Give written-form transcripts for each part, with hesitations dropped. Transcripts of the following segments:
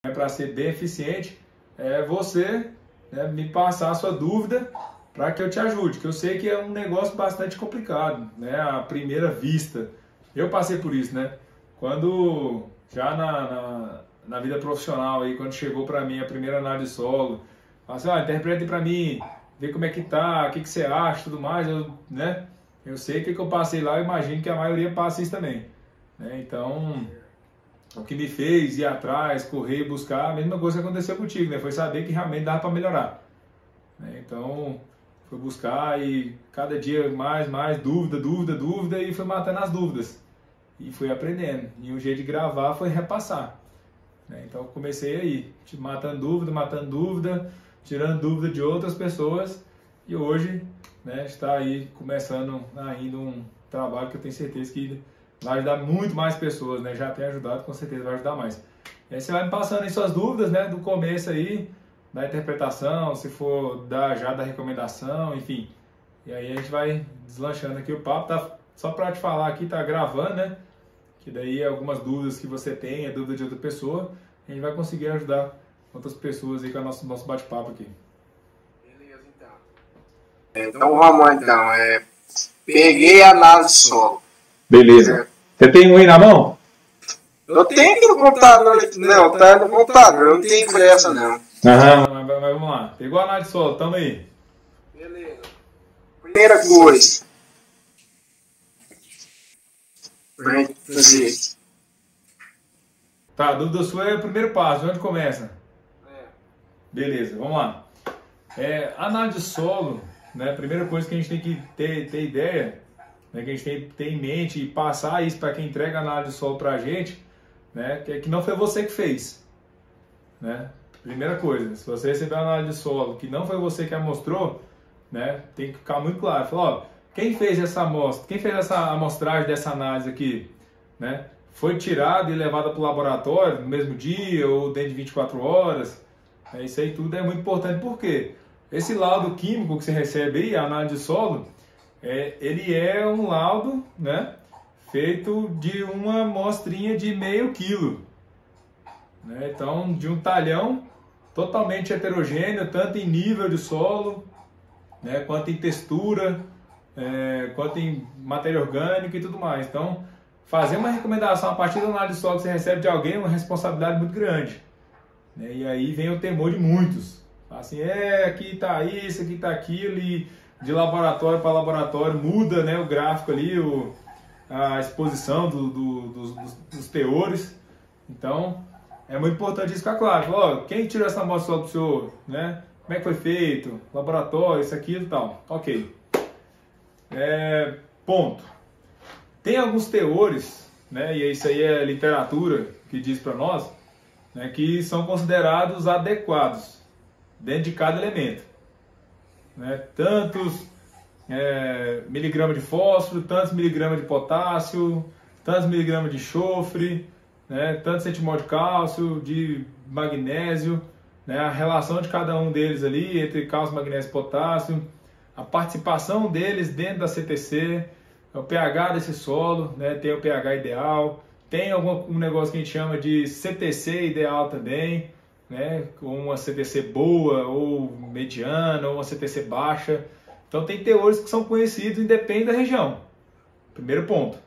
para ser bem eficiente, é você, né, me passar a sua dúvida para que eu te ajude, que eu sei que é um negócio bastante complicado, né, à primeira vista. Eu passei por isso, né? Quando, já na vida profissional, aí, quando chegou para mim a primeira análise de solo, falei assim, interprete para mim, vê como é que tá, o que você acha, tudo mais, né? Eu sei que eu passei lá, eu imagino que a maioria passa isso também, né? Então, o que me fez ir atrás, correr, buscar, a mesma coisa que aconteceu contigo, né? Foi saber que realmente dava para melhorar, né? Então, foi buscar e cada dia mais dúvida, e fui matando as dúvidas. E fui aprendendo. E um jeito de gravar foi repassar, né? Então, comecei aí, matando dúvida, tirando dúvida de outras pessoas. E hoje, né, está aí começando ainda um trabalho que eu tenho certeza que vai ajudar muito mais pessoas, né? Já tem ajudado, com certeza vai ajudar mais. E aí você vai me passando aí suas dúvidas, né? Do começo aí, da interpretação, se for já da recomendação, enfim. E aí a gente vai deslanchando aqui o papo. Tá, só para te falar aqui, tá gravando, né? Que daí algumas dúvidas que você tem, é dúvida de outra pessoa, a gente vai conseguir ajudar outras pessoas aí com o nosso bate-papo aqui. Beleza, então. Então vamos lá, então. Peguei a análise solo. Beleza. Você tem um aí na mão? Eu tenho aqui no computador. Não, tá no computador. Eu não tenho pressa, não. Aham, mas vamos lá. Pegou a análise solo, tamo aí. Beleza. Primeira coisa. Pra gente fazer. Tá, a dúvida sua é o primeiro passo. De onde começa? Beleza, vamos lá. Análise de solo, né? A primeira coisa que a gente tem que ter ideia, né, que a gente tem que ter em mente e passar isso para quem entrega a análise de solo para a gente, né, que não foi você que fez, né? Primeira coisa, se você receber a análise de solo que não foi você que a mostrou, né, tem que ficar muito claro. Falar, ó, quem fez essa amostra, quem fez essa amostragem dessa análise aqui, né, foi tirada e levada para o laboratório no mesmo dia ou dentro de 24 horas, isso aí tudo é muito importante, porque esse laudo químico que você recebe aí, a análise de solo, ele é um laudo, né, feito de uma amostrinha de meio quilo, né? Então, de um talhão totalmente heterogêneo, tanto em nível de solo, né, quanto em textura, quanto em matéria orgânica e tudo mais. Então, fazer uma recomendação a partir da análise de solo que você recebe de alguém é uma responsabilidade muito grande, né? E aí vem o temor de muitos. Assim, aqui está isso, aqui está aquilo, e de laboratório para laboratório muda, né, o gráfico ali, a exposição dos teores. Então, é muito importante isso ficar claro. Ó, quem tirou essa amostra para o senhor, né? Como é que foi feito? Laboratório, isso, aquilo e tal. Ok. Ponto. Tem alguns teores, né, e isso aí é literatura que diz para nós, né, que são considerados adequados dentro de cada elemento, né? Tantos miligramas de fósforo, tantos miligramas de potássio, tantos miligramas de enxofre, né? Tantos centimol de cálcio, de magnésio, né? A relação de cada um deles ali entre cálcio, magnésio e potássio, a participação deles dentro da CTC, o pH desse solo, né? Tem o pH ideal, tem um negócio que a gente chama de CTC ideal também, né? Uma CTC boa ou mediana ou uma CTC baixa. Então tem teores que são conhecidos, independe da região. Primeiro ponto.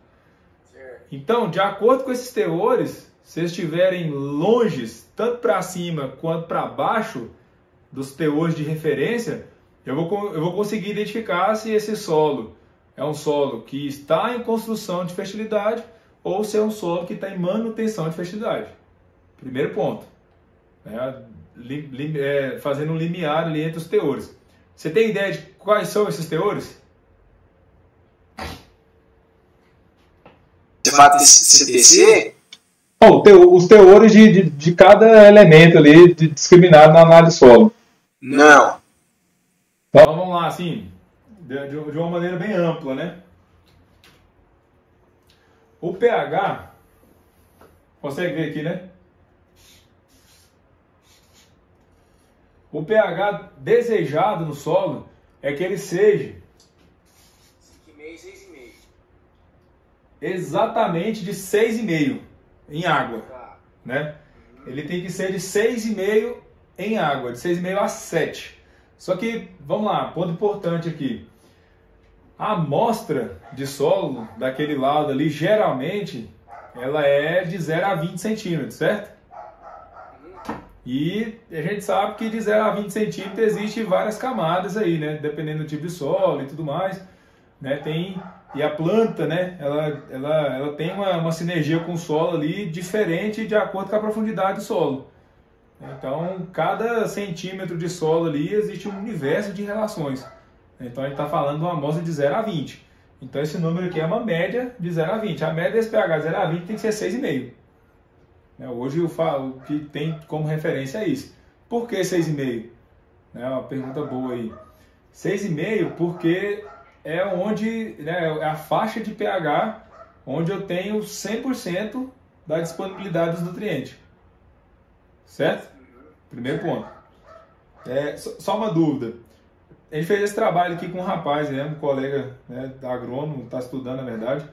Então, de acordo com esses teores, se eles estiverem longes, tanto para cima quanto para baixo dos teores de referência, eu vou conseguir identificar se esse solo é um solo que está em construção de fertilidade ou se é um solo que está em manutenção de fertilidade. Primeiro ponto. Fazendo um limiar ali entre os teores. Você tem ideia de quais são esses teores? Você fala de CTC? Os teores de cada elemento ali discriminado na análise de solo. Não. Então vamos lá, assim, de uma maneira bem ampla, né? O pH, consegue ver aqui, né? O pH desejado no solo é que ele seja 5,5, 6,5. Exatamente de 6,5 em água, né? ele tem que ser de 6,5 em água, de 6,5 a 7. Só que, vamos lá, ponto importante aqui. A amostra de solo daquele laudo ali, geralmente, ela é de 0 a 20 centímetros, certo? E a gente sabe que de 0 a 20 centímetros existe várias camadas aí, né? Dependendo do tipo de solo e tudo mais, né? E a planta, né? Ela tem uma sinergia com o solo ali diferente de acordo com a profundidade do solo. Então, cada centímetro de solo ali existe um universo de relações. Então, a gente está falando de uma amostra de 0 a 20. Então, esse número aqui é uma média de 0 a 20. A média desse pH de 0 a 20 tem que ser 6,5. Hoje eu falo que tem como referência é isso. Por que 6,5? Uma pergunta boa aí. 6,5 porque é onde, né, é a faixa de pH onde eu tenho 100% da disponibilidade dos nutrientes. Certo? Primeiro ponto. Só uma dúvida. A gente fez esse trabalho aqui com um rapaz, né, um colega, né, da agrônomo, está estudando na verdade.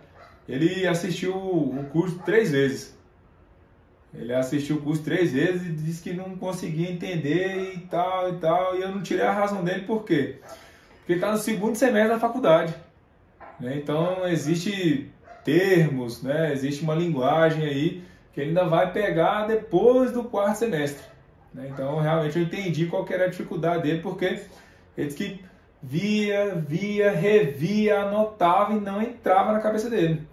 Ele assistiu o curso 3 vezes. Ele assistiu o curso 3 vezes e disse que não conseguia entender e tal, e eu não tirei a razão dele, por quê? Porque está no segundo semestre da faculdade, né? Então, existe termos, né? Existe uma linguagem aí que ele ainda vai pegar depois do 4º semestre, né? Então, realmente, eu entendi qual que era a dificuldade dele, porque ele disse que via, revia, anotava e não entrava na cabeça dele.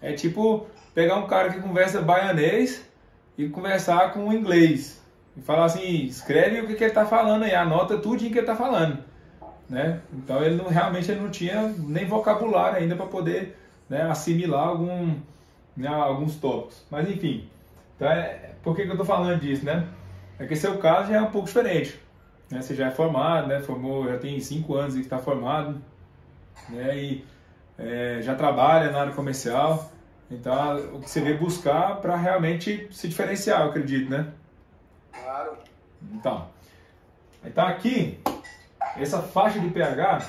É tipo pegar um cara que conversa baianês e conversar com o inglês. E falar assim, escreve o que ele está falando aí, anota tudo que ele está falando. Né? Então ele realmente não tinha nem vocabulário ainda para poder, né, assimilar alguns tópicos. Mas enfim, então, por que eu estou falando disso? Né? É que seu caso já é um pouco diferente. Né? Você já é formado, né? Já tem 5 anos que está formado, né? E já trabalha na área comercial. Então, o que você veio buscar para realmente se diferenciar, eu acredito, né? Claro. Então aqui, essa faixa de pH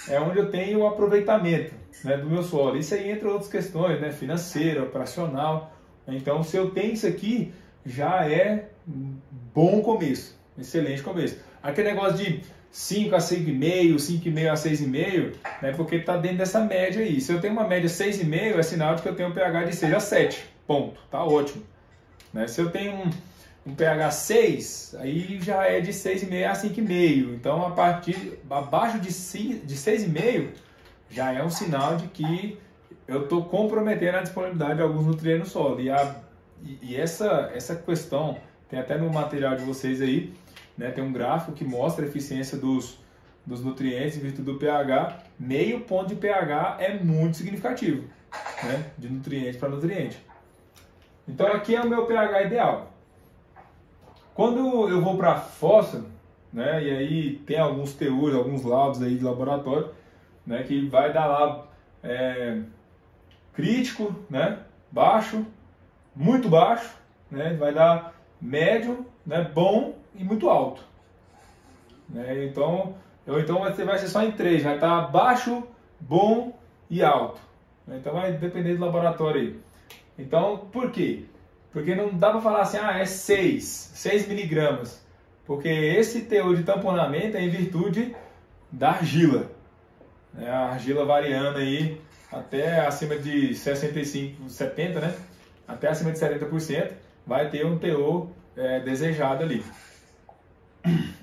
é onde eu tenho o aproveitamento, né, do meu solo. Isso aí entra outras questões, né, financeira, operacional. Então, se eu tenho isso aqui, já é um bom começo, excelente começo. Aquele negócio de 5 a 5,5, 5,5 a 6,5, né, porque está dentro dessa média aí. Se eu tenho uma média 6,5, é sinal de que eu tenho um pH de 6 a 7, ponto, tá ótimo. Né? Se eu tenho um pH 6, aí já é de 6,5 a 5,5. Então, abaixo de 6,5, já é um sinal de que eu estou comprometendo a disponibilidade de alguns nutrientes no solo. E essa questão, tem até no material de vocês aí, né, tem um gráfico que mostra a eficiência dos nutrientes em virtude do pH. Meio ponto de pH é muito significativo, né, de nutriente para nutriente. Então aqui é o meu pH ideal. Quando eu vou para fósforo, né, e aí tem alguns teores, alguns laudos aí de laboratório, né, que vai dar lá crítico, né, baixo, muito baixo, né, vai dar médio, né, bom e muito alto. Né, então vai ser só em 3, vai estar baixo, bom e alto. Então vai depender do laboratório aí. Então, por quê? Porque não dá para falar assim, é 6 miligramas. Porque esse teor de tamponamento é em virtude da argila. A argila variando aí até acima de 65, 70, né? Até acima de 70%, vai ter um teor desejado ali.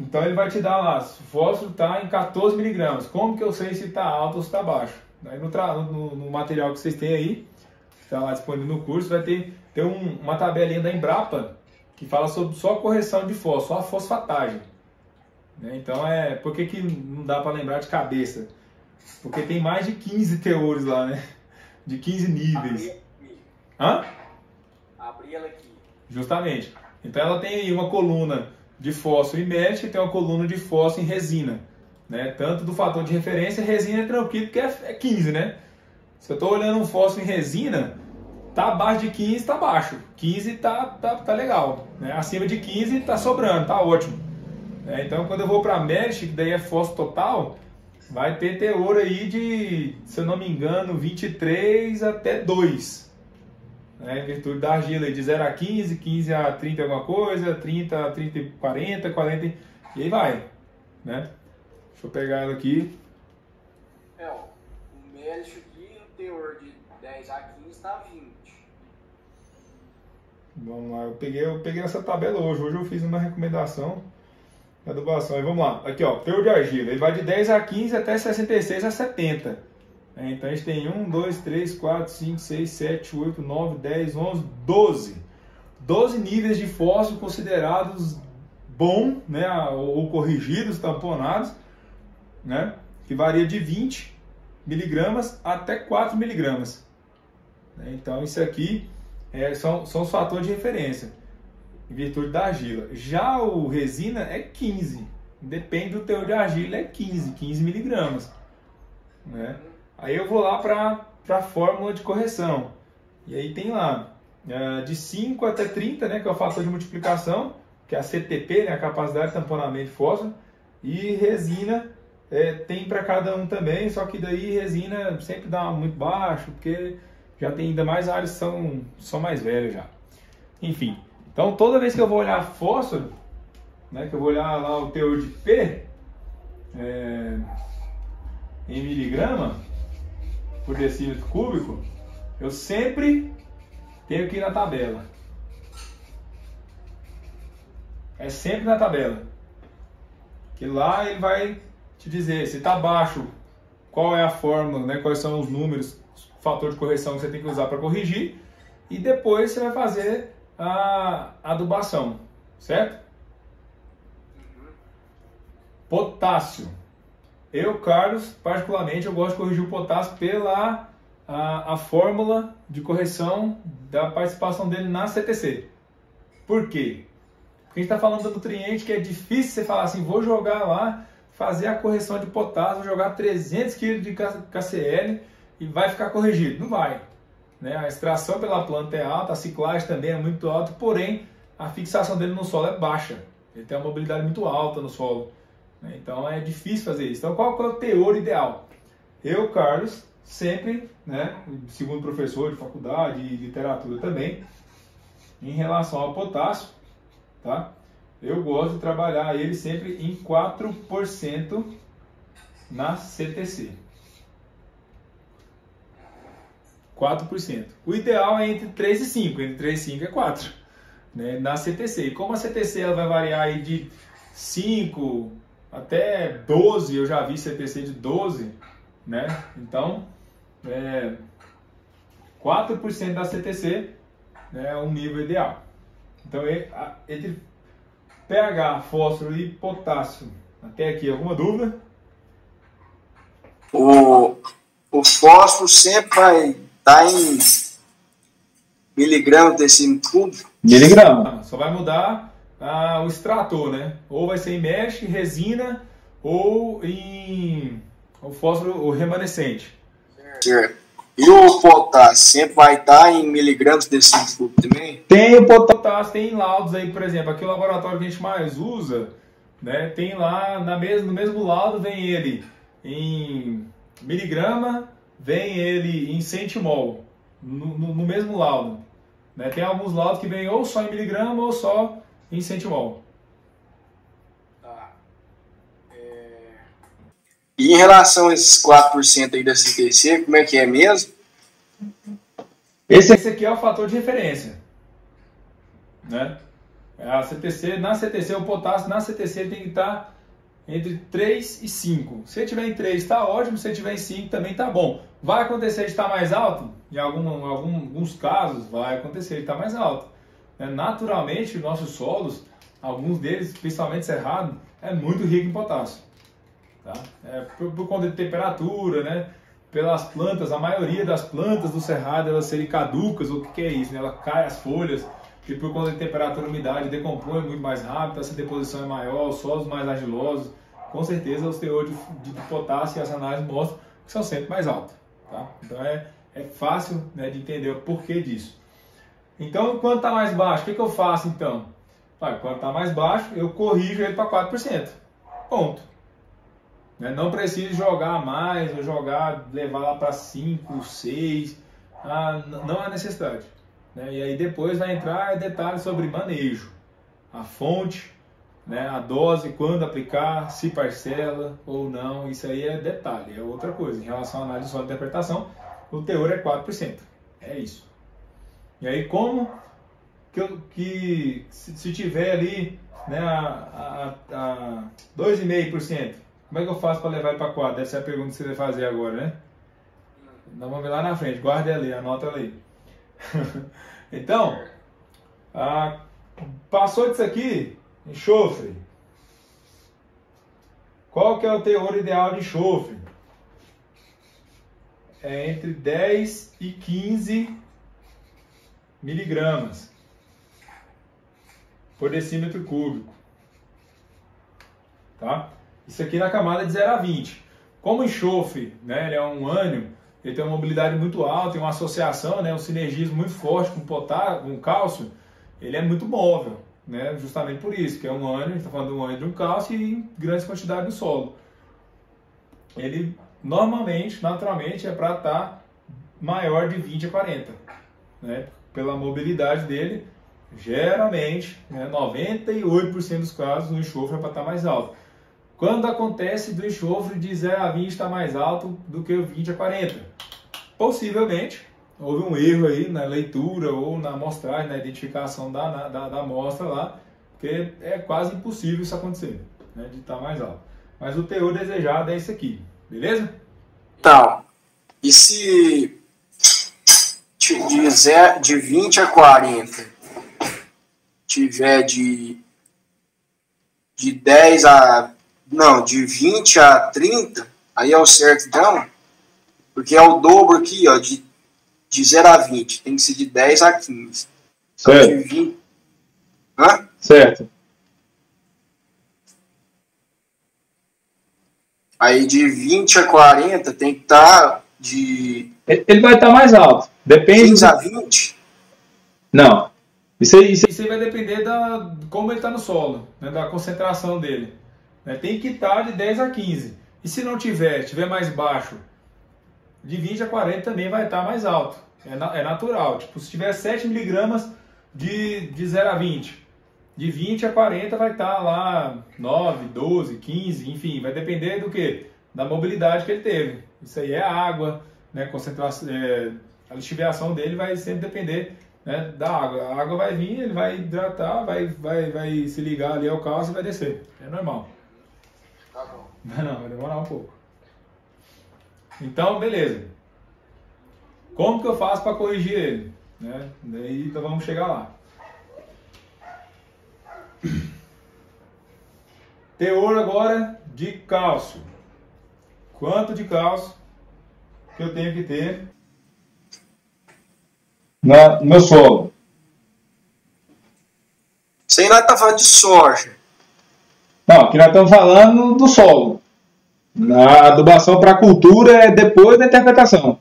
Então ele vai te dar lá, o fósforo está em 14 miligramas. Como que eu sei se está alto ou se está baixo? Aí no material que vocês têm aí, está lá disponível no curso, vai ter uma tabelinha da Embrapa que fala sobre só correção de fósforo, só a fosfatagem. Né? Então, por que não dá para lembrar de cabeça? Porque tem mais de 15 teores lá, né? De 15 níveis. Abri ela aqui. Justamente. Então ela tem aí uma coluna de fósforo inerte e tem uma coluna de fósforo em resina. Né? Tanto do fator de referência, resina é tranquilo, porque é 15, né? Se eu estou olhando um fósforo em resina, tá abaixo de 15, tá baixo. 15 tá legal. Né? Acima de 15 tá sobrando, tá ótimo. Então quando eu vou para mesh, que daí é fósforo total, vai ter teor aí de, se eu não me engano, 23 até 2. né, em virtude da argila de 0 a 15, 15 a 30 alguma coisa, 30 a 30 e 40, 40 e aí vai, né? Deixa eu pegar ela aqui. O médio aqui, o teor de 10 a 15 está 20. Vamos lá, eu peguei essa tabela hoje. Hoje eu fiz uma recomendação de adubação. Aí vamos lá. Aqui, ó, teor de argila. Ele vai de 10 a 15 até 66 a 70. Então a gente tem 1, 2, 3, 4, 5, 6, 7, 8, 9, 10, 11, 12. 12 níveis de fósforo considerados bom, né, ou corrigidos, tamponados, né, que varia de 20 miligramas até 4 miligramas. Então isso aqui são os fatores de referência em virtude da argila. Já o resina é 15, depende do teor de argila, é 15 miligramas, né? Aí eu vou lá para a fórmula de correção, e aí tem lá de 5 até 30, né, que é o fator de multiplicação, que é a CTP, né, a capacidade de tamponamento de fósforo, e resina tem para cada um também, só que daí resina sempre dá muito baixo, porque já tem ainda mais áreas que são mais velhas já. Enfim, então toda vez que eu vou olhar fósforo, né, que eu vou olhar lá o teor de P em miligrama por decímetro cúbico, eu sempre tenho que ir na tabela. É sempre na tabela. Que lá ele vai te dizer se está baixo, qual é a fórmula, né, quais são os números, fator de correção que você tem que usar para corrigir, e depois você vai fazer a adubação, certo? Potássio. Eu, Carlos, particularmente, eu gosto de corrigir o potássio pela a fórmula de correção da participação dele na CTC. Por quê? Porque a gente está falando do nutriente que é difícil você falar assim, vou jogar lá, fazer a correção de potássio, vou jogar 300 kg de KCl e vai ficar corrigido. Não vai, né? A extração pela planta é alta, a ciclagem também é muito alta, porém a fixação dele no solo é baixa. Ele tem uma mobilidade muito alta no solo, né? Então é difícil fazer isso. Então qual é o teor ideal? Eu, Carlos, sempre, né, segundo professor de faculdade e literatura também, em relação ao potássio, tá? Eu gosto de trabalhar ele sempre em 4% na CTC. 4%. O ideal é entre 3 e 5, entre 3 e 5 é 4, né, na CTC. E como a CTC ela vai variar aí de 5 até 12, eu já vi CTC de 12, né? Então, 4% da CTC, né, é um nível ideal. Então, entre pH, fósforo e potássio, até aqui, alguma dúvida? O fósforo sempre vai estar em miligramas decímetro cúbico? Miligrama. Só vai mudar o extrator, né? Ou vai ser em mesh, resina, ou em o fósforo o remanescente. Certo. E o potássio sempre vai estar em miligramas decímetro cúbico também? Tem o potássio, tem laudos aí, por exemplo, aqui o laboratório que a gente mais usa, né, tem lá no mesmo laudo, vem ele em miligrama, vem ele em centimol, no mesmo laudo, né? Tem alguns laudos que vem ou só em miligrama ou só em centimol. Tá. E em relação a esses 4% aí da CTC, como é que é mesmo? Esse aqui é o fator de referência, né? A CTC, na CTC, o potássio na CTC tem que estar entre 3 e 5. Se tiver em 3 está ótimo, se tiver em 5 também está bom. Vai acontecer de estar mais alto? Em alguns casos vai acontecer de estar mais alto. Naturalmente, nossos solos, alguns deles, principalmente cerrado, é muito rico em potássio. Tá? Por conta de temperatura, né? Pelas plantas, a maioria das plantas do cerrado elas serem caducas, o que é isso? Né? Ela cai as folhas, que por conta de temperatura e umidade decompõe muito mais rápido, essa deposição é maior, os solos mais argilosos, com certeza os teores de potássio e as análises mostram que são sempre mais altos. Tá? Então é fácil, né, de entender o porquê disso. Então, quando está mais baixo, o que eu faço então? Quando está mais baixo, eu corrijo ele para 4%. Ponto. Não preciso jogar mais, ou levar lá para 5, 6, não há necessidade. né? E aí depois vai entrar detalhes sobre manejo, a fonte, né? A dose, quando aplicar, se parcela ou não, isso aí é detalhe, é outra coisa. Em relação à análise de solo de interpretação, o teor é 4%, é isso. E aí como que se tiver ali, né, a 2,5%, como é que eu faço para levar ele para 4%? Deve ser a pergunta que você vai fazer agora, né? Nós vamos ver lá na frente, guarda ela aí, anota ela aí. Então, passou disso aqui, enxofre. Qual que é o teor ideal de enxofre? É entre 10 e 15 miligramas por decímetro cúbico. Tá? Isso aqui na camada de 0 a 20. Como o enxofre, né, ele é um ânion, ele tem uma mobilidade muito alta, tem uma associação, né, um sinergismo muito forte com potássio, com cálcio, ele é muito móvel, né, justamente por isso, que é um ânion, a gente está falando de um ânion de um cálcio e em grandes quantidades no solo. Ele normalmente, naturalmente, é para estar maior de 20 a 40, né, pela mobilidade dele. Geralmente, né, 98% dos casos, o enxofre é para estar mais alto. Quando acontece do enxofre de 0 a 20 está mais alto do que o 20 a 40? Possivelmente, houve um erro aí na leitura ou na amostragem, na identificação da amostra lá, porque é quase impossível isso acontecer, né, de estar mais alto. Mas o teor desejado é esse aqui, beleza? Então, e se de 20 a 40 tiver de 10 a... Não, de 20 a 30, aí é o certo então, porque é o dobro aqui, ó, de 0 a 20, tem que ser de 10 a 15. Certo. De 20... Hã? Certo. Aí de 20 a 40 tem que estar de... Ele vai estar mais alto, depende... 15 a 20? Não. Isso aí vai depender de como ele está no solo, né, da concentração dele. Né, tem que estar de 10 a 15. E se não tiver mais baixo, de 20 a 40 também vai estar mais alto. É natural. Tipo, se tiver 7 miligramas de 0 a 20, de 20 a 40 vai estar lá 9, 12, 15, enfim. Vai depender do quê? Da mobilidade que ele teve. Isso aí é água, né, concentração, a lixiviação dele vai sempre depender, né, da água. A água vai vir, ele vai hidratar, vai se ligar ali ao cálcio e vai descer. É normal. Tá bom. Não, vai demorar um pouco. Então, beleza. Como que eu faço para corrigir ele? Né? Daí, então vamos chegar lá. Teor agora de cálcio. Quanto de cálcio que eu tenho que ter no meu solo? Isso aí nós tá falando de soja. Não, aqui nós estamos falando do solo. A adubação para a cultura é depois da interpretação.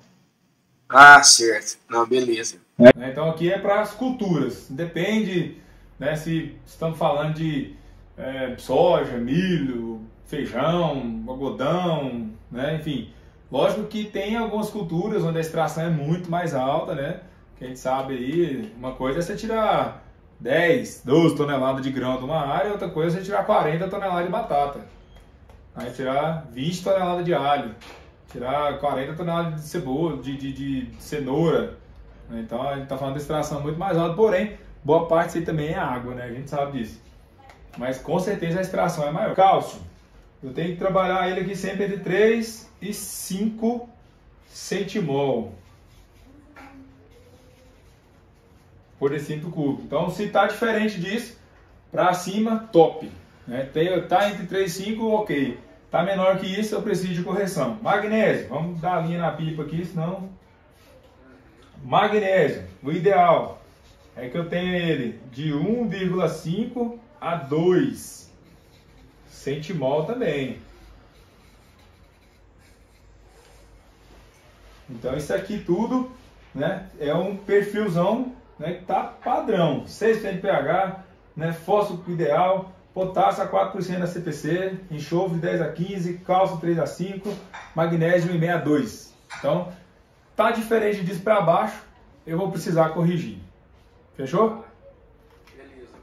Ah, certo. Não, beleza. Então aqui é para as culturas. Depende, né, se estamos falando de soja, milho, feijão, algodão, né, enfim. Lógico que tem algumas culturas onde a extração é muito mais alta, né? Que a gente sabe aí, uma coisa é você tirar 10, 12 toneladas de grão de uma área, outra coisa é você tirar 40 toneladas de batata. Aí tirar 20 toneladas de alho, tirar 40 toneladas de cebola, de cenoura. Então a gente está falando de extração muito mais alta, porém, boa parte disso aí também é água, né? A gente sabe disso. Mas com certeza a extração é maior. Cálcio, eu tenho que trabalhar ele aqui sempre entre 3 e 5 centimol por decímetro cúbico. Então, se está diferente disso, para cima, top. Né? Tá entre 3 e 5, ok. Tá menor que isso, eu preciso de correção. Magnésio, vamos dar a linha na pipa aqui, senão... Magnésio, o ideal é que eu tenha ele de 1,5 a 2 centimol também. Então isso aqui tudo, né, é um perfilzão, né, que tá padrão. 6% de pH, né, fósforo ideal, potássio a 4% da CPC, enxofre 10 a 15, cálcio 3 a 5, magnésio 1,5 a 2. Então, tá diferente disso para baixo, eu vou precisar corrigir. Fechou? Beleza.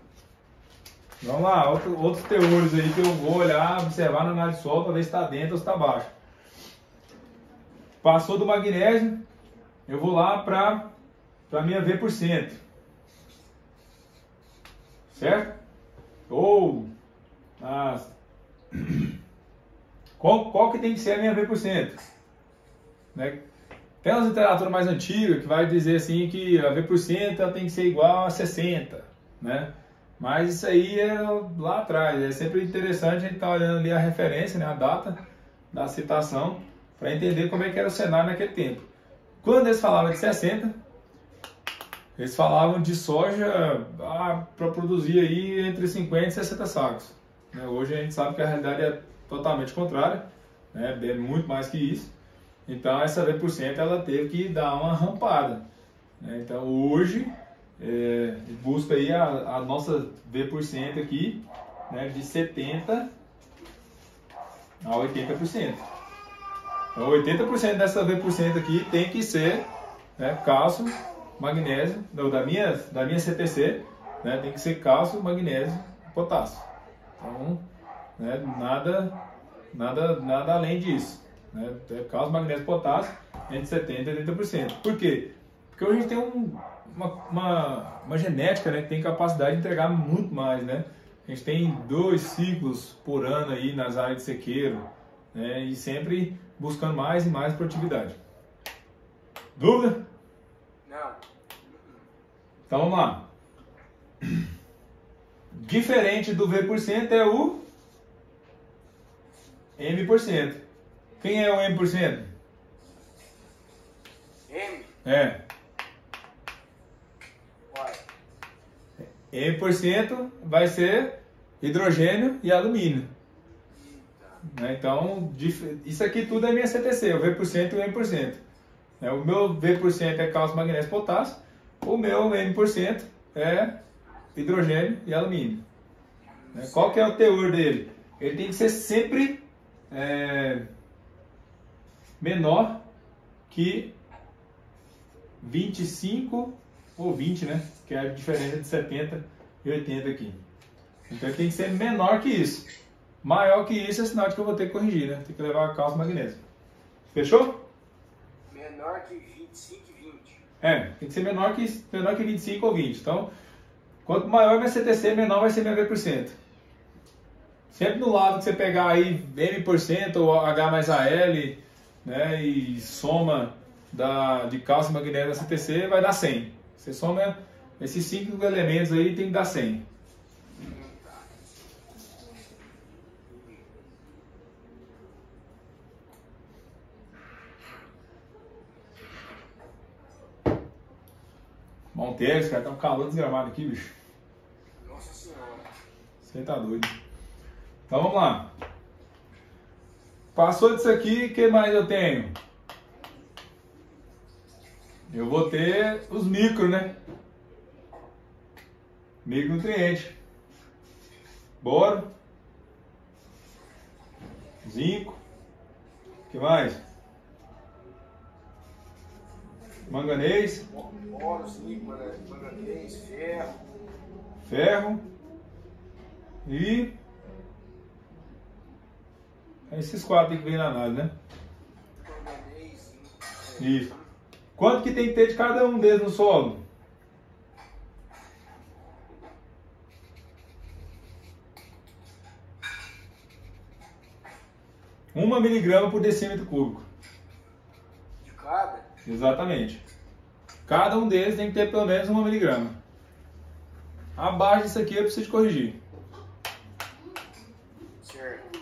Vamos lá, outros teores aí que eu vou olhar, observar na análise de solo para ver se está dentro ou se está baixo. Passou do magnésio, eu vou lá para a minha V%. Certo? Ou qual que tem que ser a minha V%? Né? Tem umas literaturas mais antigas que vai dizer assim que a V% ela tem que ser igual a 60, né? Mas isso aí é lá atrás, é sempre interessante a gente estar olhando ali a referência, né, a data da citação, para entender como é que era o cenário naquele tempo. Quando eles falavam de 60, eles falavam de soja para produzir aí entre 50 e 60 sacos. Né? Hoje a gente sabe que a realidade é totalmente contrária, né? É muito mais que isso. Então essa V% ela teve que dar uma rampada. Né? Então hoje busca aí a nossa V% aqui, né, de 70 a 80%. Então 80% dessa V% aqui tem que ser, né, cálcio, magnésio, não, da minha CTC, né, tem que ser cálcio, magnésio e potássio. Então, né, nada além disso. Né, cálcio, magnésio e potássio entre 70% e 80%. Por quê? Porque hoje a gente tem uma genética, né, que tem capacidade de entregar muito mais, né? A gente tem 2 ciclos por ano aí nas áreas de sequeiro, né, e sempre buscando mais e mais produtividade. Dúvida? Não. Então vamos lá. Diferente do V% é o M%. Quem é o M%? M? É. Uai. M% vai ser hidrogênio e alumínio. Né? Então, isso aqui tudo é minha CTC, o V% e o M%. O meu V% é cálcio, magnésio e potássio. O meu M% é hidrogênio e alumínio. Qual que é o teor dele? Ele tem que ser sempre menor que 25 ou 20, né? Que é a diferença de 70 e 80 aqui. Então ele tem que ser menor que isso. Maior que isso é sinal de que eu vou ter que corrigir, né? Tem que levar cálcio e magnésio. Fechou? Menor que 25 e 20. Tem que ser menor que 25 ou 20. Então, quanto maior minha CTC, menor vai ser minha V%. Sempre no lado que você pegar aí M% ou H mais AL, né, e soma de cálcio e magnésio da CTC, vai dar 100. Você soma esses 5 elementos aí, tem que dar 100. Monteiro, cara, tá um calor desgramado aqui, bicho. Nossa senhora. Você tá doido. Então vamos lá. Passou disso aqui, o que mais eu tenho? Eu vou ter os micro, né? Micronutrientes. Boro. Zinco. O que mais? Manganês. Boro, zinco, manganês, ferro. Ferro. E esses 4 que vem na análise, né? Manganês, zinco. Isso. Quanto que tem que ter de cada um deles no solo? Uma miligrama por decímetro cúbico. De cada? Exatamente. Cada um deles tem que ter pelo menos 1 miligrama. Abaixo disso aqui eu preciso corrigir. Certo.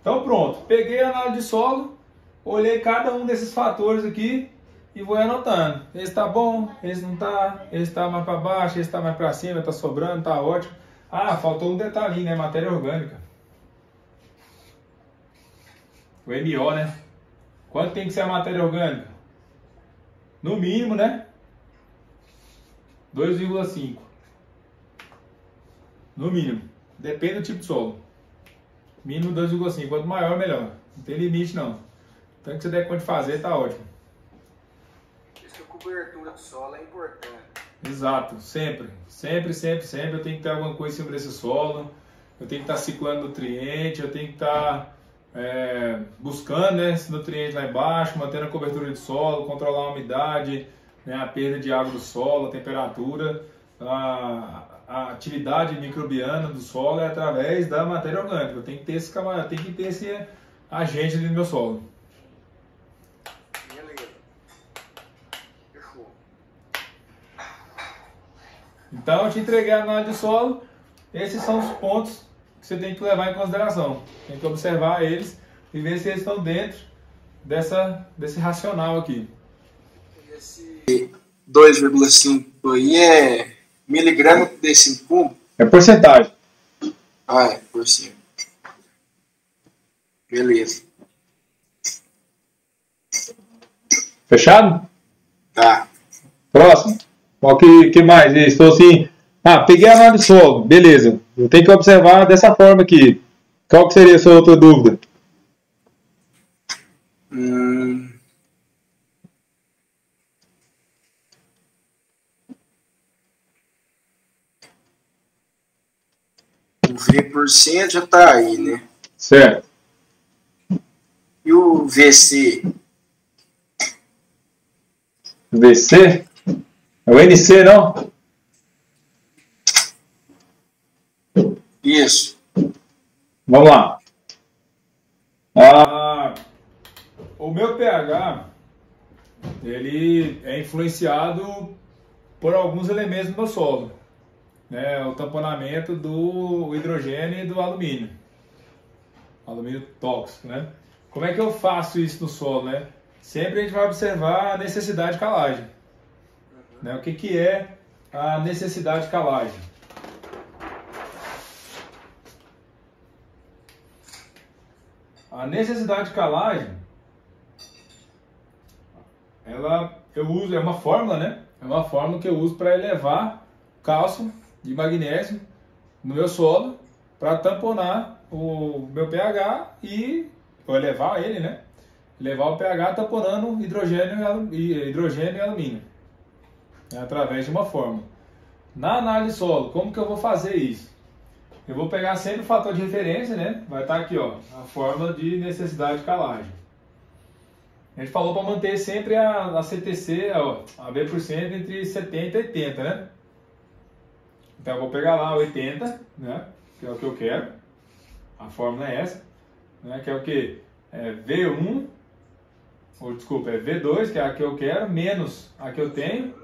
Então pronto. Peguei a análise de solo, olhei cada um desses fatores aqui e vou anotando. Esse está bom, esse não está, esse está mais para baixo, esse está mais para cima, está sobrando, está ótimo. Ah, faltou um detalhinho, né? Matéria orgânica. O MO, né? Quanto tem que ser a matéria orgânica? No mínimo, né? 2,5. No mínimo. Depende do tipo de solo. Mínimo 2,5. Quanto maior, melhor. Não tem limite, não. Tanto que você der conta de fazer, tá ótimo. Esse que eu cobertura do solo é importante. Exato, sempre. Sempre eu tenho que ter alguma coisa em cima desse solo. Eu tenho que estar ciclando nutriente, eu tenho que estar buscando, né, esse nutriente lá embaixo, mantendo a cobertura de solo, controlar a umidade, né, a perda de água do solo, a temperatura, a atividade microbiana do solo é através da matéria orgânica. Eu tenho que ter esse agente ali no meu solo. Beleza. Fechou. Então eu te entreguei a análise de solo. Esses são os pontos que você tem que levar em consideração. Tem que observar eles e ver se eles estão dentro desse racional aqui. Esse 2,5 aí é miligrama por decímetro cúbico? É porcentagem. Ah, é, por cima. Beleza. Fechado? Tá. Próximo. Qual que mais? Estou assim. Peguei a análise de solo. Beleza. Eu tenho que observar dessa forma aqui. Qual que seria a sua outra dúvida? O V% já tá aí, né? Certo. E o VC? VC? É o NC, não? Isso. Vamos lá. O meu pH, ele é influenciado por alguns elementos do meu solo, né? O tamponamento do hidrogênio e do alumínio tóxico, né? Como é que eu faço isso no solo, né? Sempre a gente vai observar a necessidade de calagem, né? O que é a necessidade de calagem? A necessidade de calagem, é uma fórmula, né? É uma fórmula que eu uso para elevar cálcio e magnésio no meu solo para tamponar o meu pH e elevar ele, né? Elevar o pH tamponando hidrogênio e alumínio, né? Através de uma fórmula. Na análise de solo, como que eu vou fazer isso? Eu vou pegar sempre o fator de referência, né? Vai estar aqui, ó, a fórmula de necessidade de calagem. A gente falou para manter sempre a CTC, a B% entre 70 e 80, né? Então eu vou pegar lá 80, né? Que é o que eu quero. A fórmula é essa, né? Que é o que? V1, ou desculpa, é V2, que é a que eu quero, menos a que eu tenho,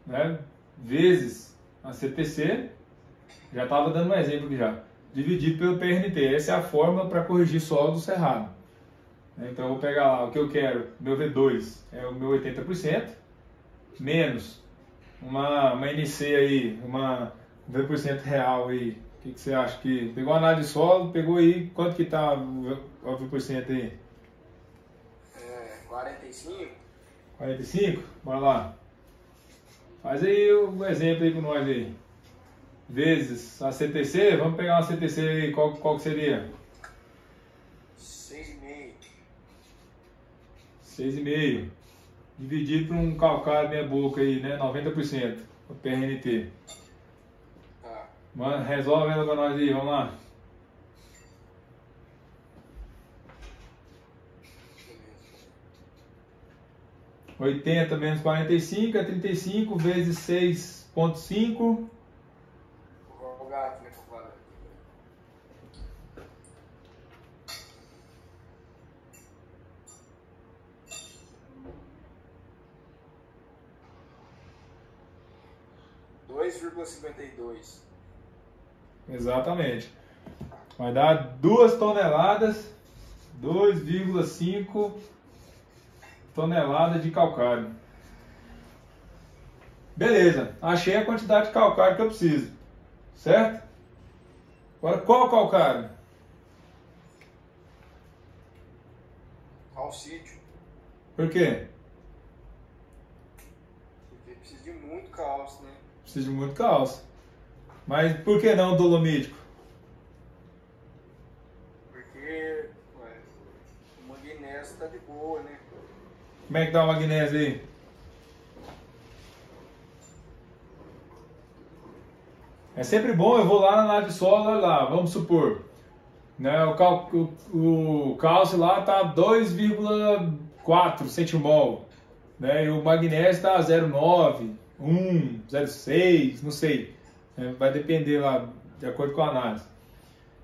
né? Vezes a CTC. Já estava dando um exemplo aqui já. Dividido pelo PRNT. Essa é a fórmula para corrigir solo do cerrado. Então eu vou pegar lá o que eu quero. Meu V2 é o meu 80%. Menos uma NC aí, uma V% real aí. O que você acha? Que pegou a análise de solo, pegou aí, quanto que está o V% aí? 45. 45? Bora lá. Faz aí o exemplo aí com nós aí. Vezes a CTC, vamos pegar uma CTC aí, qual que seria? 6,5. 6,5. Dividido por um calcário meia boca aí, né? 90%. O PRNT. Tá. Mano, resolve ela pra nós aí, vamos lá. Beleza. 80 menos 45 é 35 vezes 6,5. Vou jogar aqui na calculadora. $2,52. Exatamente. Vai dar 2 toneladas, 2,5 toneladas de calcário. Beleza, achei a quantidade de calcário que eu preciso, certo? Agora, qual calcário? Calcítio. Por quê? Porque precisa de muito cálcio, né? Precisa de muito cálcio. Mas por que não dolomítico? Porque o magnésio tá de boa, né? Como é que dá o magnésio aí? É sempre bom, eu vou lá na análise de solo, olha lá, vamos supor, né, o cálcio lá está 2,4 centimol, né, e o magnésio está 0,9, 1, 0,6, não sei, né, vai depender lá, de acordo com a análise.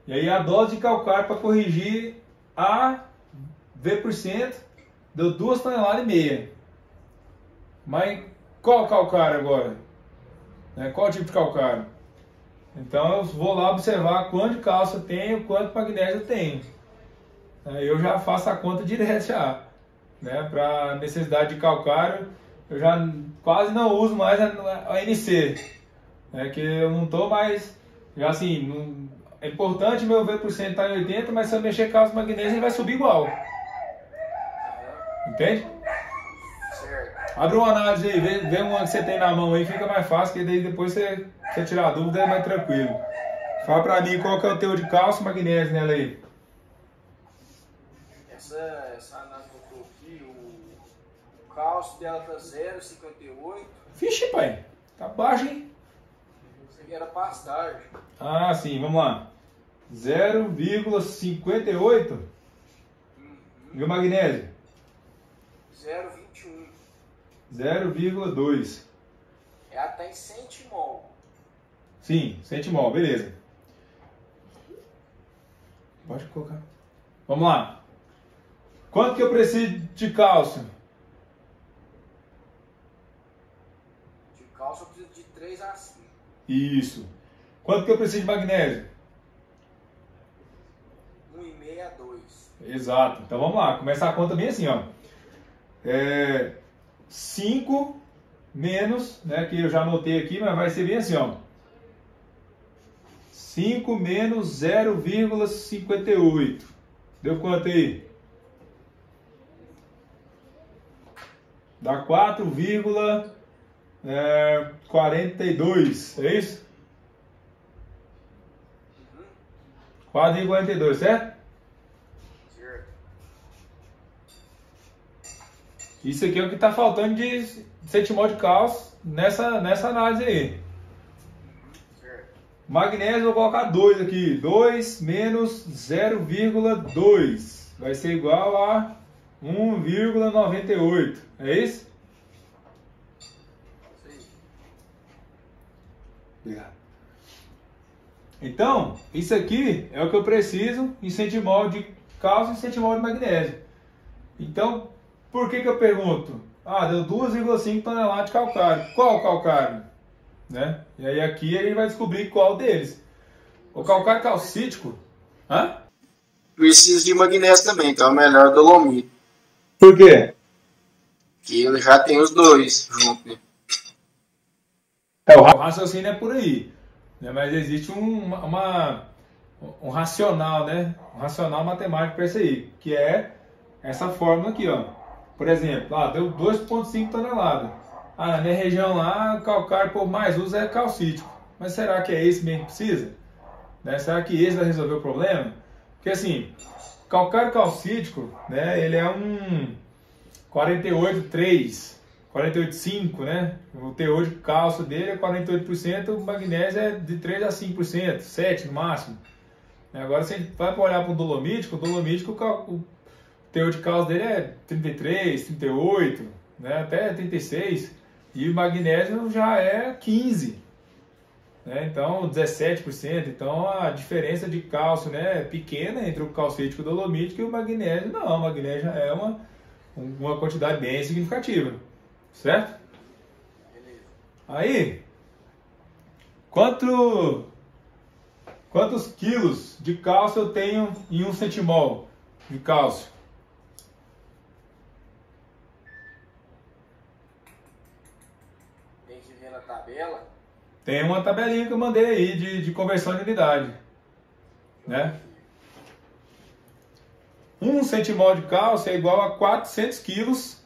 E aí a dose de calcário para corrigir a V% deu 2,5 toneladas. Mas qual calcário agora? Né, qual tipo de calcário? Então eu vou lá observar quanto de cálcio eu tenho, quanto de magnésio eu tenho. Eu já faço a conta direta já. Né? Para necessidade de calcário, eu já quase não uso mais a NC. Né? Que eu não estou mais... Já assim, é importante meu V% estar em 80, mas se eu mexer cálcio e magnésio, ele vai subir igual. Entende? Abre uma análise aí, vê uma que você tem na mão aí, fica mais fácil, que daí depois você tirar a dúvida é mais tranquilo. Fala pra mim qual que é o teor de cálcio e magnésio nela aí. Essa análise que eu tô aqui, o cálcio dela tá 0,58. Vixe, pai, tá baixo, hein? Isso aqui era pastagem. Ah, sim, vamos lá. 0,58. E o magnésio? 0,21. 0,2. Ela tá em centimol. Sim, centimol, beleza. Pode colocar. Vamos lá. Quanto que eu preciso de cálcio? De cálcio eu preciso de 3 a 5. Isso. Quanto que eu preciso de magnésio? 1,5 a 2. Exato. Então vamos lá. Começar a conta bem assim, ó. 5 menos, né, que eu já anotei aqui, mas vai ser bem assim, ó. 5 menos 0,58. Deu quanto aí? Dá 4,42. É isso? 4,42, certo? Certo. Isso aqui é o que está faltando de centimol de cálcio nessa análise aí. Certo. Magnésio, eu vou colocar 2 aqui. 2 menos 0,2. Vai ser igual a 1,98. É isso? Sim. Obrigado. Então, isso aqui é o que eu preciso em centimol de cálcio e centimol de magnésio. Então, por que eu pergunto? Ah, deu 2,5 toneladas de calcário. Qual calcário? Né? E aí aqui a gente vai descobrir qual deles. O calcário calcítico. Hã? Preciso de magnésio também, então é melhor dolomito. Por quê? Que ele já tem os dois juntos. Né? O raciocínio é por aí. Né? Mas existe um racional, né? Um racional matemático para isso aí. Que é essa fórmula aqui, ó. Por exemplo, deu 2,5 toneladas. Na minha região lá, o calcário por mais uso é calcítico. Mas será que é esse mesmo que precisa? Né? Será que esse vai resolver o problema? Porque assim, calcário calcítico, né, ele é um 48,3, 48,5, né? O teor de cálcio dele é 48%, o magnésio é de 3 a 5%, 7% no máximo. Agora, se a gente vai olhar para o dolomítico, o teor de cálcio dele é 33, 38, né, até 36, e o magnésio já é 15%. Então 17%, então a diferença de cálcio, né, é pequena entre o calcítico e o dolomítico, e o magnésio não, o magnésio já é uma quantidade bem significativa, certo? Beleza. Aí, quantos quilos de cálcio eu tenho em 1 centimol de cálcio? Tem que ver na tabela. Tem uma tabelinha que eu mandei aí de conversão de unidade, né? 1 centimol de cálcio é igual a 400 quilos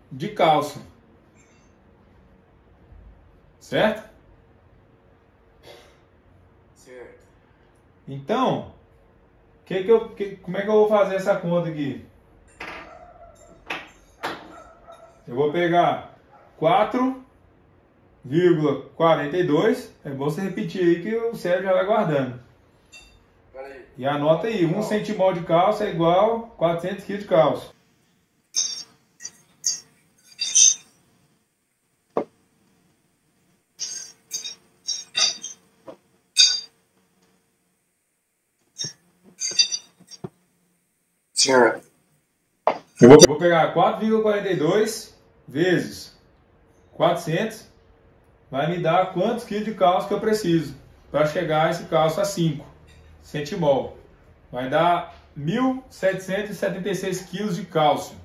de cálcio, certo? Certo. Então, como é que eu vou fazer essa conta aqui? Eu vou pegar 4 0,42. É bom você repetir aí que o cérebro já vai guardando. E anota aí, 1 centimol de cálcio é igual a 400 kg de cálcio. Certo. Eu vou pegar 4,42 vezes 400, vai me dar quantos quilos de cálcio que eu preciso para chegar esse cálcio a 5 centimol. Vai dar 1.776 quilos de cálcio.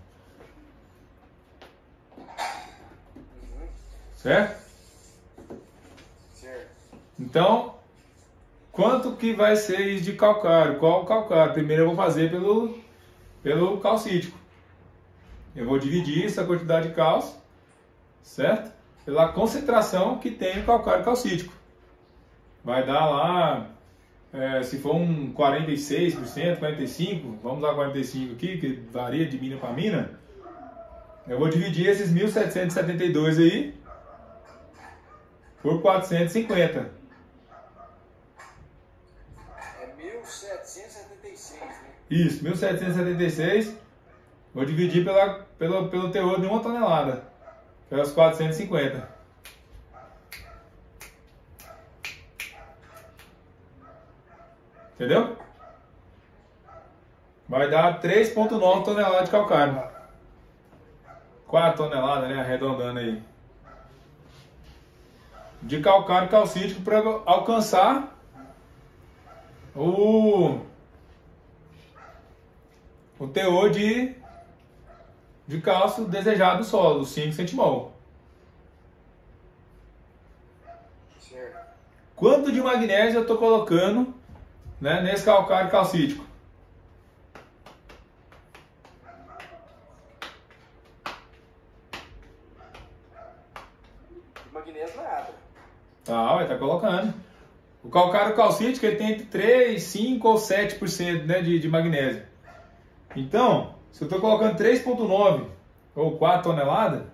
Certo? Certo. Então, quanto que vai ser isso de calcário? Qual o calcário? Primeiro eu vou fazer pelo calcítico. Eu vou dividir essa quantidade de cálcio, certo? Pela concentração que tem o calcário calcítico. Vai dar lá, se for um 46%, 45%, vamos usar 45% aqui, que varia de mina para mina. Eu vou dividir esses 1.772 aí por 450. É 1.776, né? Isso, 1.776. Vou dividir pelo teor de 1 tonelada, pelas 450. Entendeu? Vai dar 3,9 toneladas de calcário. 4 toneladas, né? Arredondando aí. De calcário calcítico para alcançar o teor de cálcio desejado do solo, 5 centimol. Certo. Quanto de magnésio eu estou colocando, né, nesse calcário calcítico? De magnésio nada. Tá, vai estar colocando. O calcário calcítico ele tem entre 3, 5 ou 7%, né, de magnésio. Então, se eu estou colocando 3,9 ou 4 toneladas,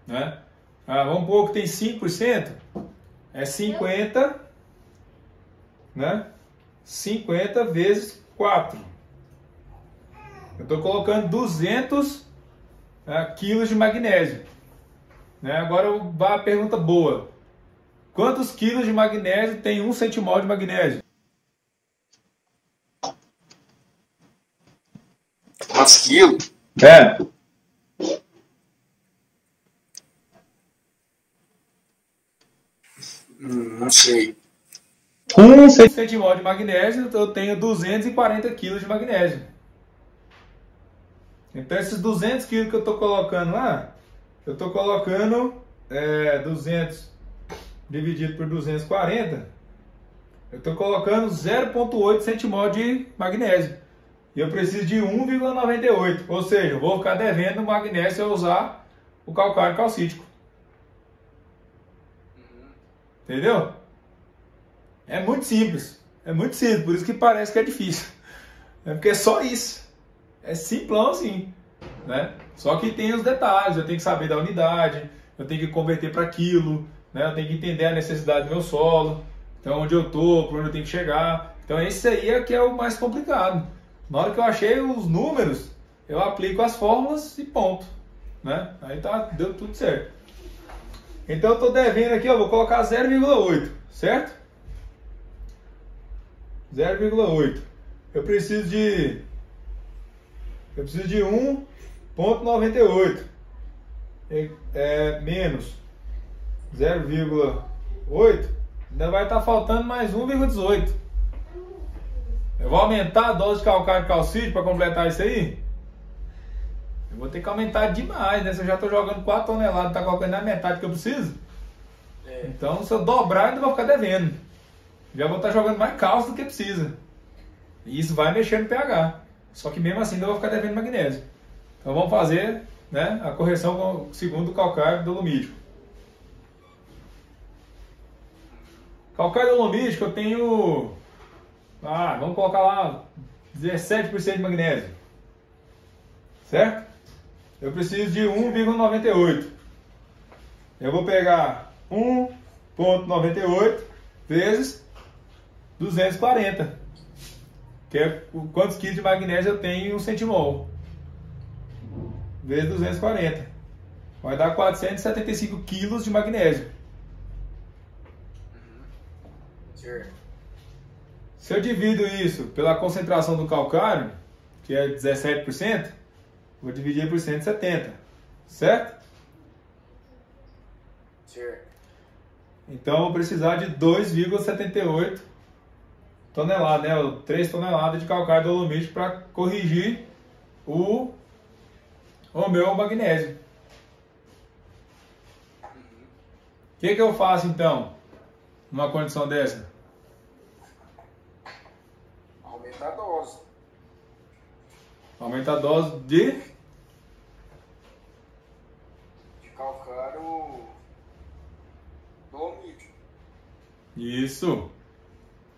né, vamos pôr que tem 5%, é 50, né, 50 vezes 4. Eu estou colocando 200 quilos de magnésio. Né? Agora a pergunta boa. Quantos quilos de magnésio tem 1 centimol de magnésio? Quantos quilos? Não sei. 1 centimol de magnésio, eu tenho 240 quilos de magnésio. Então esses 200 quilos que eu estou colocando lá, eu estou colocando 200 dividido por 240, eu estou colocando 0,8 centimol de magnésio. E eu preciso de 1,98, ou seja, eu vou ficar devendo magnésio se eu usar o calcário calcítico. Entendeu? É muito simples, por isso que parece que é difícil. É porque é só isso, é simplão assim, né? Só que tem os detalhes, eu tenho que saber da unidade, eu tenho que converter para quilo, né? Eu tenho que entender a necessidade do meu solo, então onde eu estou, para onde eu tenho que chegar. Então esse aí é que é o mais complicado. Na hora que eu achei os números, eu aplico as fórmulas e ponto, né? Aí deu tudo certo. Então eu estou devendo aqui, vou colocar 0,8, certo? 0,8. Eu preciso de 1,98 menos 0,8, ainda vai estar faltando mais 1,18. Eu vou aumentar a dose de calcário calcítico para completar isso aí? Eu vou ter que aumentar demais, né? Se eu já estou jogando 4 toneladas, está colocando na metade que eu preciso. Então se eu dobrar, ainda vou ficar devendo. Já vou estar jogando mais cálcio do que precisa. E isso vai mexer no pH. Só que mesmo assim ainda vou ficar devendo magnésio. Então vamos fazer, né, a correção segundo o calcário dolomítico. Calcário dolomítico eu tenho, vamos colocar lá 17% de magnésio. Certo? Eu preciso de 1,98. Eu vou pegar 1,98 vezes 240, que é quantos quilos de magnésio eu tenho em 1 centimol, vezes 240. Vai dar 475 quilos de magnésio. Certo. Se eu divido isso pela concentração do calcário, que é 17%, vou dividir por 170, certo? Certo. Então eu vou precisar de 2,78 toneladas, né? 3 toneladas de calcário dolomítico para corrigir o meu magnésio. O que eu faço então, numa condição dessa? Aumenta a dose. Aumenta a dose de calcário dolomítico. Isso.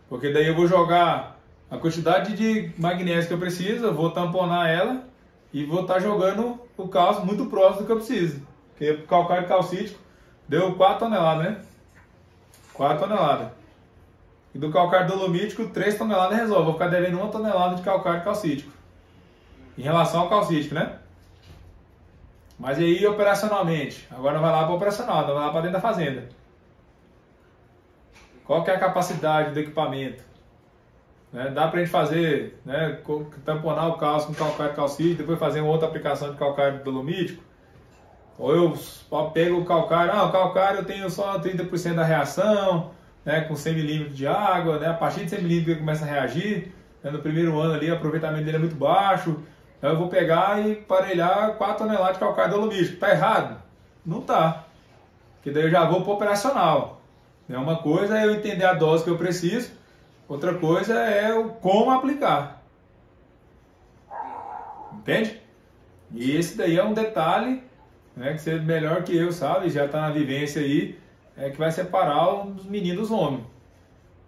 Porque daí eu vou jogar a quantidade de magnésio que eu preciso, eu vou tamponar ela e vou estar jogando o cálcio muito próximo do que eu preciso. Porque o calcário calcítico deu 4 toneladas, né? 4 toneladas. E do calcário dolomítico, 3 toneladas resolve. Vou ficar devendo 1 tonelada de calcário calcítico. Em relação ao calcítico, né? Mas aí operacionalmente, agora vai lá para o operacional, vai lá para dentro da fazenda. Qual que é a capacidade do equipamento? Né? Dá para a gente fazer, né, tamponar o cálcio com calcário calcítico, depois fazer uma outra aplicação de calcário dolomítico? Ou eu pego o calcário, o calcário eu tenho só 30% da reação, né, com 100 milímetros de água, né, a partir de 100 milímetros ele começa a reagir, né, no primeiro ano ali o aproveitamento dele é muito baixo, então eu vou pegar e parelhar 4 toneladas de calcário dolomítico. Tá errado? Não tá. Porque daí eu já vou para o operacional. Uma coisa é eu entender a dose que eu preciso, outra coisa é o como aplicar. Entende? E esse daí é um detalhe, né, que você melhor que eu, sabe, já está na vivência aí, que vai separar os meninos dos homens.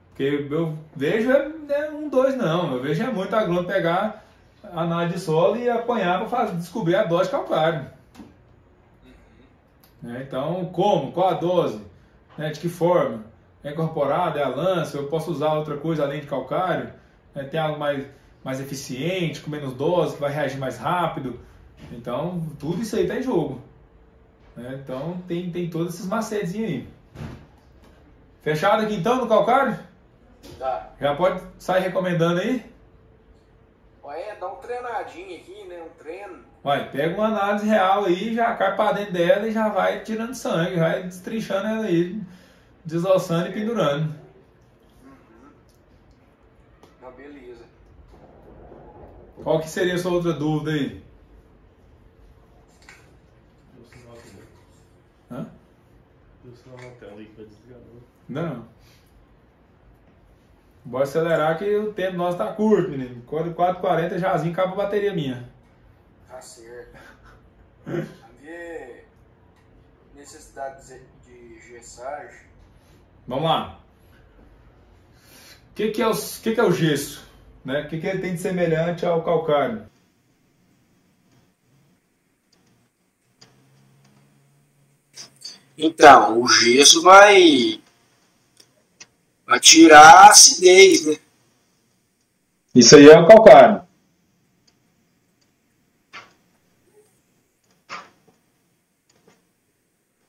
Porque eu vejo não, eu vejo muito agrônomo pegar análise de solo e apanhar para descobrir a dose de calcário. Então, como? Qual a dose? De que forma? É incorporado? É a lança? Eu posso usar outra coisa além de calcário? Tem algo mais eficiente, com menos dose, que vai reagir mais rápido? Então, tudo isso aí está em jogo. Então, tem todos esses macetezinhos aí. Fechado aqui então no calcário? Tá. Já pode sair recomendando aí? Dá um treinadinho aqui, né? Um treino. Pega uma análise real aí, já cai pra dentro dela e já vai tirando sangue, vai destrinchando ela aí, desossando e pendurando. Beleza. Qual que seria a sua outra dúvida aí? Hã? Não. Bora acelerar que o tempo nosso tá curto, menino. 4h40 jazinho acaba a bateria minha. Tá certo. Havia necessidade de gessagem. Vamos lá. O que é o gesso? Né? O que ele tem de semelhante ao calcário? Então, o gesso vai tirar a acidez, né? Isso aí é o calcário.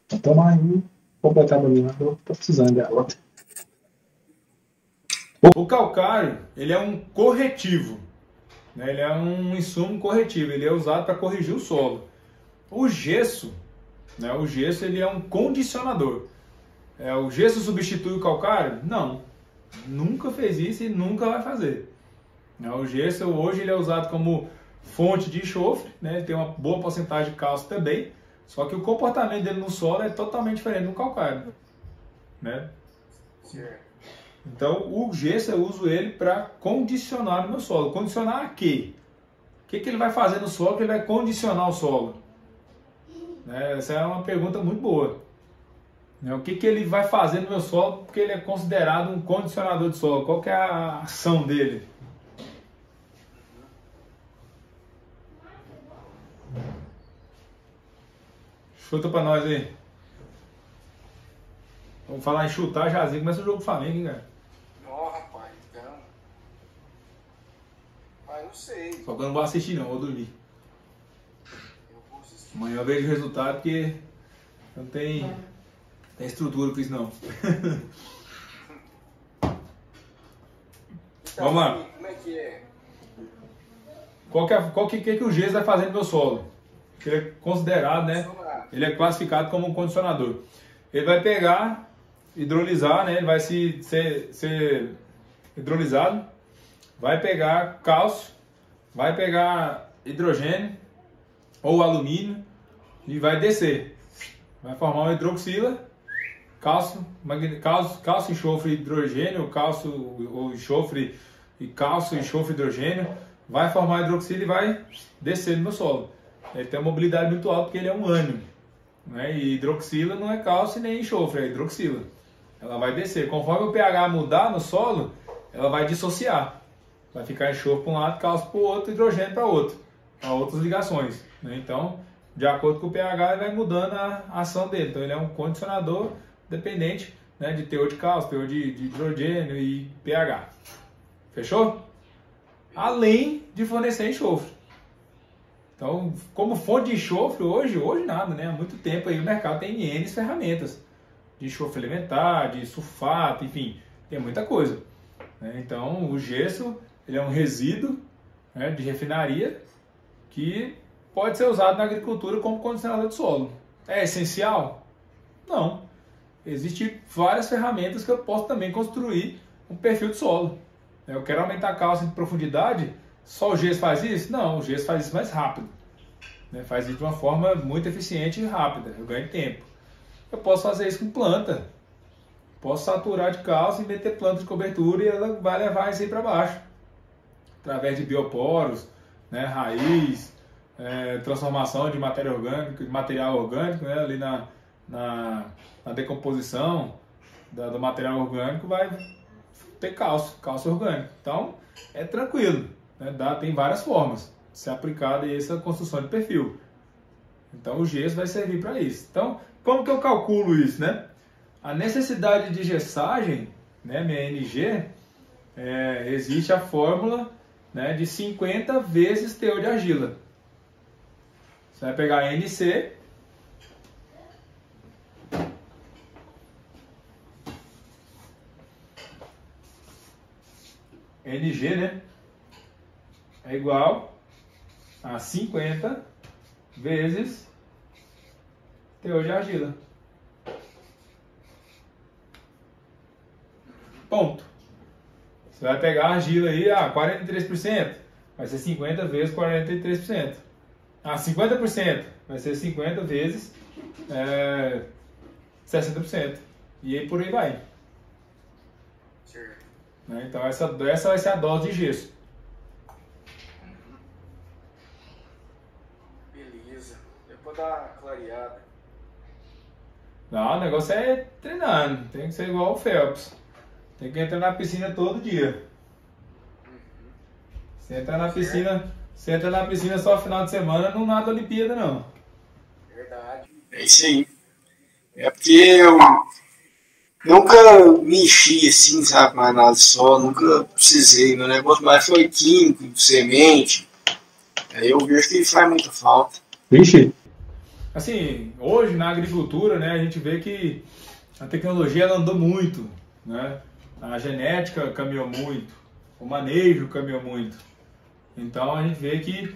Vou tomar aí, vou botar no meu, tô precisando de água. O calcário, ele é um corretivo, né? Ele é um insumo corretivo, ele é usado para corrigir o solo. O gesso, né? O gesso ele é um condicionador. O gesso substitui o calcário? Não, nunca fez isso e nunca vai fazer. O gesso hoje ele é usado como fonte de enxofre, né? Ele tem uma boa porcentagem de cálcio também, só que o comportamento dele no solo é totalmente diferente do calcário, né? Certo. Então o gesso eu uso ele para condicionar o meu solo. Condicionar a quê? O que ele vai fazer no solo que ele vai condicionar o solo? Essa é uma pergunta muito boa. O que ele vai fazer no meu solo porque ele é considerado um condicionador de solo? Qual que é a ação dele? Chuta para nós aí. Vamos falar em chutar, Jazinho, começa o jogo do Flamengo, hein, cara? Não, rapaz, então. Ah, eu não sei. Só que eu não vou assistir não, vou dormir. Eu vou assistir. Amanhã eu vejo o resultado porque não tem estrutura pra isso não. Então, Vamos lá. Como é que é? Qual que o gesso vai fazer no meu solo? Ele é considerado, né? Ele é classificado como um condicionador. Ele vai pegar, hidrolisar, né? Ele vai ser hidrolisado, vai pegar cálcio, vai pegar hidrogênio ou alumínio e vai descer. Vai formar uma hidroxila, cálcio, enxofre, hidrogênio, cálcio ou enxofre e cálcio, enxofre, hidrogênio. Vai formar hidroxila e vai descer no meu solo. Ele tem uma mobilidade muito alta porque ele é um ânion, né? E hidroxila não é cálcio nem enxofre, é hidroxila. Ela vai descer. Conforme o pH mudar no solo, ela vai dissociar. Vai ficar enxofre para um lado, cálcio para o outro, hidrogênio para outro. Para outras ligações, né? Então, de acordo com o pH, ele vai mudando a ação dele. Então, ele é um condicionador dependente, né, de teor de cálcio, teor de hidrogênio e pH. Fechou? Além de fornecer enxofre. Então, como fonte de enxofre, hoje nada, né? Há muito tempo aí o mercado tem N ferramentas de enxofre elementar, de sulfato, enfim, tem muita coisa, né? Então, o gesso, ele é um resíduo, né, de refinaria que pode ser usado na agricultura como condicionador de solo. É essencial? Não. Existem várias ferramentas que eu posso também construir um perfil de solo. Eu quero aumentar a cálcio de profundidade, só o gesso faz isso? Não, o gesso faz isso mais rápido, né? Faz isso de uma forma muito eficiente e rápida, eu ganho tempo. Eu posso fazer isso com planta. Posso saturar de cálcio e meter planta de cobertura e ela vai levar isso aí para baixo. Através de bioporos, né, raiz, transformação de matéria orgânica, de material orgânico, né, ali na decomposição do material orgânico vai ter cálcio orgânico. Então, é tranquilo, né? Tem várias formas de ser aplicada essa construção de perfil. Então, o gesso vai servir para isso. Então, como que eu calculo isso, né? A necessidade de gessagem, né, minha NG, existe a fórmula, né, de 50 vezes teor de argila. Você vai pegar NC, NG, né, é igual a 50 vezes teor de argila. Ponto. Você vai pegar a argila aí, 43%, vai ser 50 vezes 43%. 50% vai ser 50 vezes 60%. E aí por aí vai. Certo. Né? Então essa vai ser a dose de gesso. Beleza. Eu vou dar uma clareada. Não, o negócio é treinando. Tem que ser igual o Phelps. Tem que entrar na piscina todo dia. Você entra na piscina só final de semana, não nada Olimpíada, não. Verdade. É isso aí. É porque eu nunca me enchi assim, sabe, mais nada só, nunca precisei. Meu negócio mais foi químico, semente. Aí eu vejo que faz muita falta. Vixe. Assim, hoje na agricultura, né, a gente vê que a tecnologia ela andou muito, né? A genética caminhou muito, o manejo caminhou muito. Então a gente vê que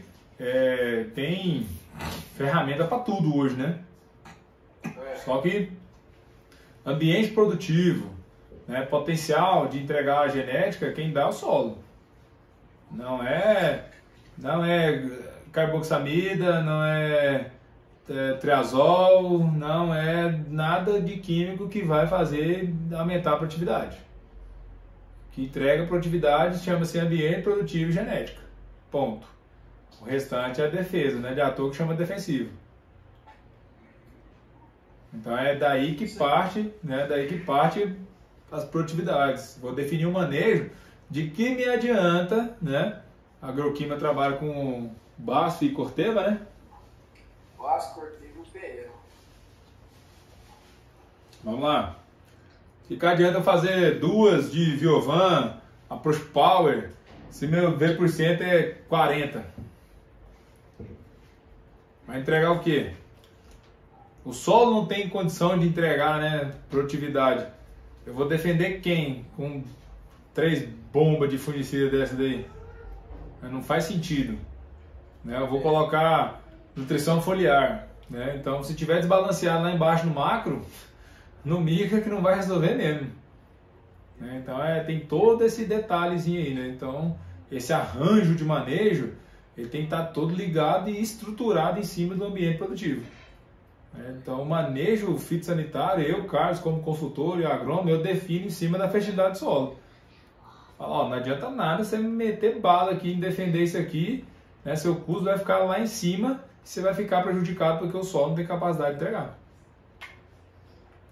tem ferramenta para tudo hoje, né? Só que ambiente produtivo, né, potencial de entregar a genética, quem dá é o solo. Não é carboxamida, não é triazol, não é nada de químico que vai fazer aumentar a produtividade. O que entrega produtividade chama-se ambiente produtivo e genética. Ponto. O restante é a defesa, né? De à toa que chama defensivo. Então é daí que parte, né? Daí que parte as produtividades. Vou definir um manejo de que me adianta, né? A agroquímica trabalha com BASF e Corteva, né? BASF, Corteva e PL. Vamos lá. Que adianta eu fazer 2 de Viovan, Approach Power, se meu V% é 40? Vai entregar o quê? O solo não tem condição de entregar, né, produtividade. Eu vou defender quem com 3 bombas de fungicida dessa daí? Não faz sentido. Né? Eu vou colocar nutrição foliar. Né? Então, se tiver desbalanceado lá embaixo no macro, no micro que não vai resolver mesmo. Né? Então, tem todo esse detalhezinho aí. Né? Então, esse arranjo de manejo, ele tem que estar todo ligado e estruturado em cima do ambiente produtivo. Então, o manejo fitossanitário, eu, Carlos, como consultor e agrônomo, eu defino em cima da fertilidade do solo. Fala, não adianta nada você me meter bala aqui em defender isso aqui, né? Seu custo vai ficar lá em cima e você vai ficar prejudicado porque o solo não tem capacidade de entregar.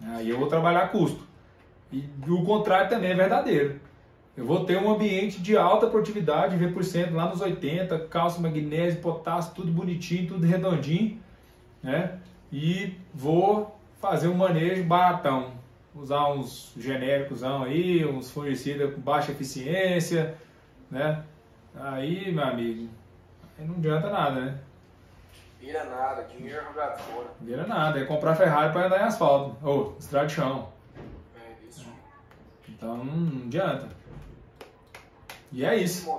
Aí eu vou trabalhar custo. E o contrário também é verdadeiro. Eu vou ter um ambiente de alta produtividade, V% lá nos 80, cálcio, magnésio, potássio, tudo bonitinho, tudo redondinho, né? E vou fazer um manejo baratão, usar uns genéricos aí, uns fungicidas com baixa eficiência, né? Aí, meu amigo, aí não adianta nada, né? Vira nada, dinheiro jogado fora. Vira nada, é comprar Ferrari para andar em asfalto, ou estrada de chão. É isso. Então não adianta. E é isso.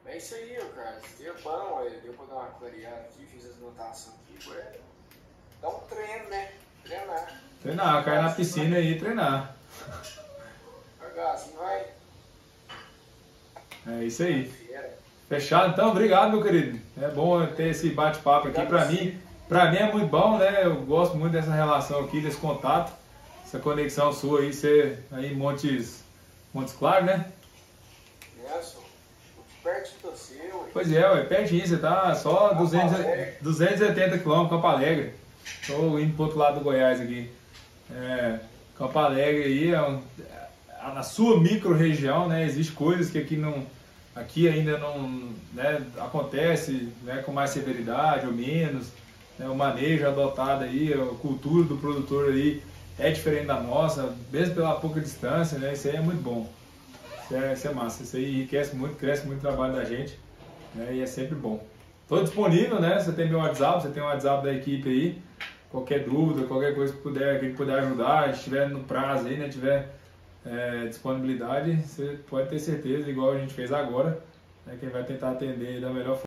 É isso aí, cara. Deu bom, deu pra dar uma clareada aqui, fiz as anotações aqui, ué. Dá um treino, né? Treinar, cair na piscina e treinar. Assim vai. É isso aí. Fechado? Então, obrigado, meu querido. É bom ter esse bate-papo aqui. Pra mim é muito bom, né? Eu gosto muito dessa relação aqui, desse contato, essa conexão sua aí, ser aí em Montes Claros, né? Perto de você, ué. Pois é, pertinho, você tá só 280 km, Campo Alegre. Estou indo pro outro lado do Goiás aqui. Campo Alegre aí na sua micro-região, né? Existem coisas que aqui ainda não, né, acontece, né, com mais severidade ou menos. Né, o manejo adotado aí, a cultura do produtor aí é diferente da nossa, mesmo pela pouca distância, né? Isso aí é muito bom. Isso é massa, isso aí enriquece muito, cresce muito o trabalho da gente, né, e é sempre bom. Estou disponível, né? Você tem meu WhatsApp, você tem o WhatsApp da equipe aí, qualquer dúvida, qualquer coisa que a gente puder ajudar, se estiver no prazo aí, né, tiver disponibilidade, você pode ter certeza, igual a gente fez agora, né, que a gente vai tentar atender da melhor forma.